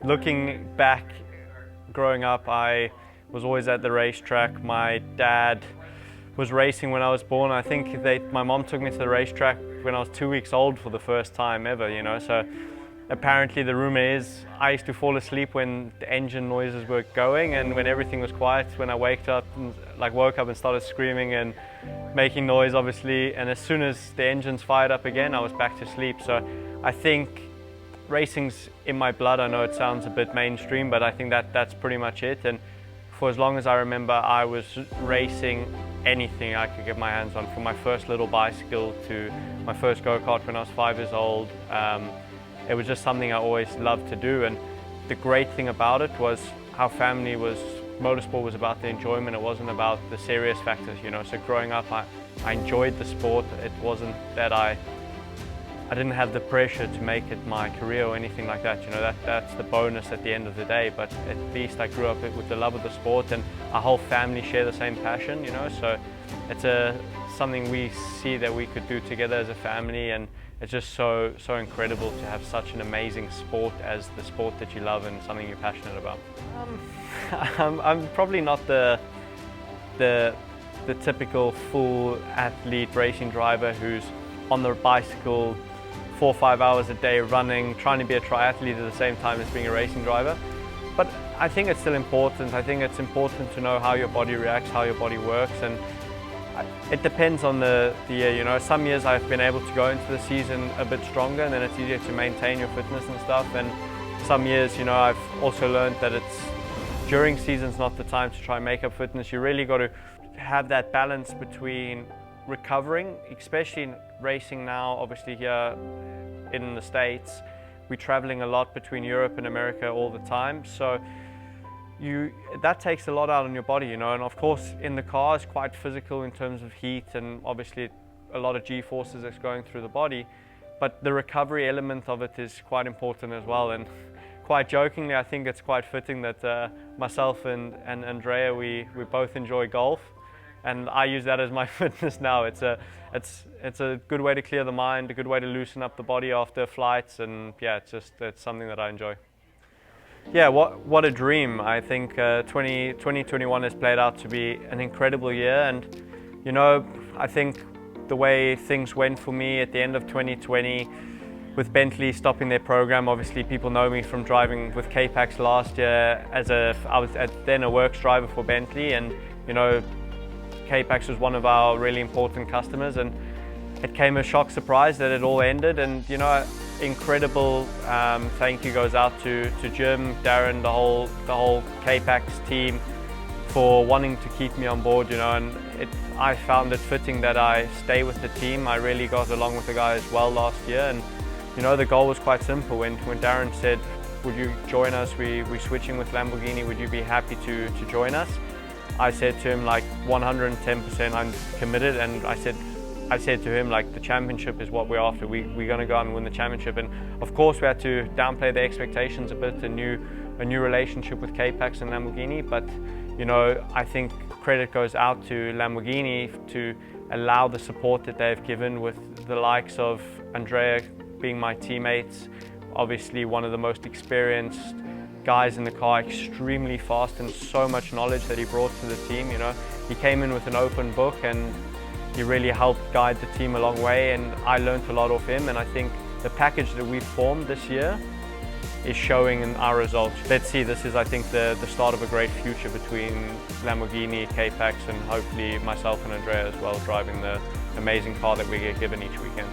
looking back, growing up, I was always at the racetrack. My dad was racing when I was born. I think my mom took me to the racetrack when I was 2 weeks old for the first time ever, you know. So apparently the rumor is I used to fall asleep when the engine noises were going, and when everything was quiet, when I woke up and started screaming and making noise, obviously, and as soon as the engines fired up again, I was back to sleep. So I think racing's in my blood. I know it sounds a bit mainstream, but I think that's pretty much it. And for as long as I remember, I was racing anything I could get my hands on, from my first little bicycle to my first go-kart when I was 5 years old. It was just something I always loved to do, and the great thing about it was how motorsport was about the enjoyment. It wasn't about the serious factors, you know. So growing up, I enjoyed the sport. It wasn't that I didn't have the pressure to make it my career or anything like that, you know. That's the bonus at the end of the day, but at least I grew up with the love of the sport, and our whole family share the same passion, you know. So it's something we see that we could do together as a family, and it's just so incredible to have such an amazing sport as the sport that you love and something you're passionate about. I'm probably not the typical full athlete racing driver who's on the bicycle 4 or 5 hours a day running, trying to be a triathlete at the same time as being a racing driver. But I think it's still important. I think it's important to know how your body reacts, how your body works, and it depends on the year, you know. Some years I've been able to go into the season a bit stronger, and then it's easier to maintain your fitness and stuff. And some years, you know, I've also learned that during season's not the time to try and make up fitness. You really got to have that balance between recovering, especially in racing now. Obviously here in the States, we're traveling a lot between Europe and America all the time. So that takes a lot out on your body, you know. And of course in the car it's quite physical in terms of heat, and obviously a lot of G-forces that's going through the body, but the recovery element of it is quite important as well. And quite jokingly, I think it's quite fitting that myself and Andrea, we both enjoy golf, and I use that as my fitness now. It's a good way to clear the mind, a good way to loosen up the body after flights, and yeah, it's something that I enjoy. Yeah, what a dream. I think 2021 has played out to be an incredible year, and you know, I think the way things went for me at the end of 2020 with Bentley stopping their program. Obviously people know me from driving with K-PAX last year I was then a works driver for Bentley, and you know, K-PAX was one of our really important customers, and it came as a shock surprise that it all ended. And you know, incredible thank you goes out to Jim, Darren, the whole K-PAX team for wanting to keep me on board, you know. And I found it fitting that I stay with the team. I really got along with the guys well last year, and you know, the goal was quite simple. When Darren said, would you join us, we're switching with Lamborghini, would you be happy to join us? I said to him, like, 110% I'm committed, and I said to him, like, the championship is what we're after. We're going to go out and win the championship. And of course we had to downplay the expectations a bit, a new relationship with K-PAX and Lamborghini. But you know, I think credit goes out to Lamborghini to allow the support that they've given, with the likes of Andrea being my teammates, obviously one of the most experienced guys in the car, extremely fast, and so much knowledge that he brought to the team. You know, he came in with an open book, and he really helped guide the team a long way, and I learned a lot off him. And I think the package that we've formed this year is showing in our results. Let's see, this is, I think, the start of a great future between Lamborghini, K-PAX, and hopefully myself and Andrea as well, driving the amazing car that we get given each weekend.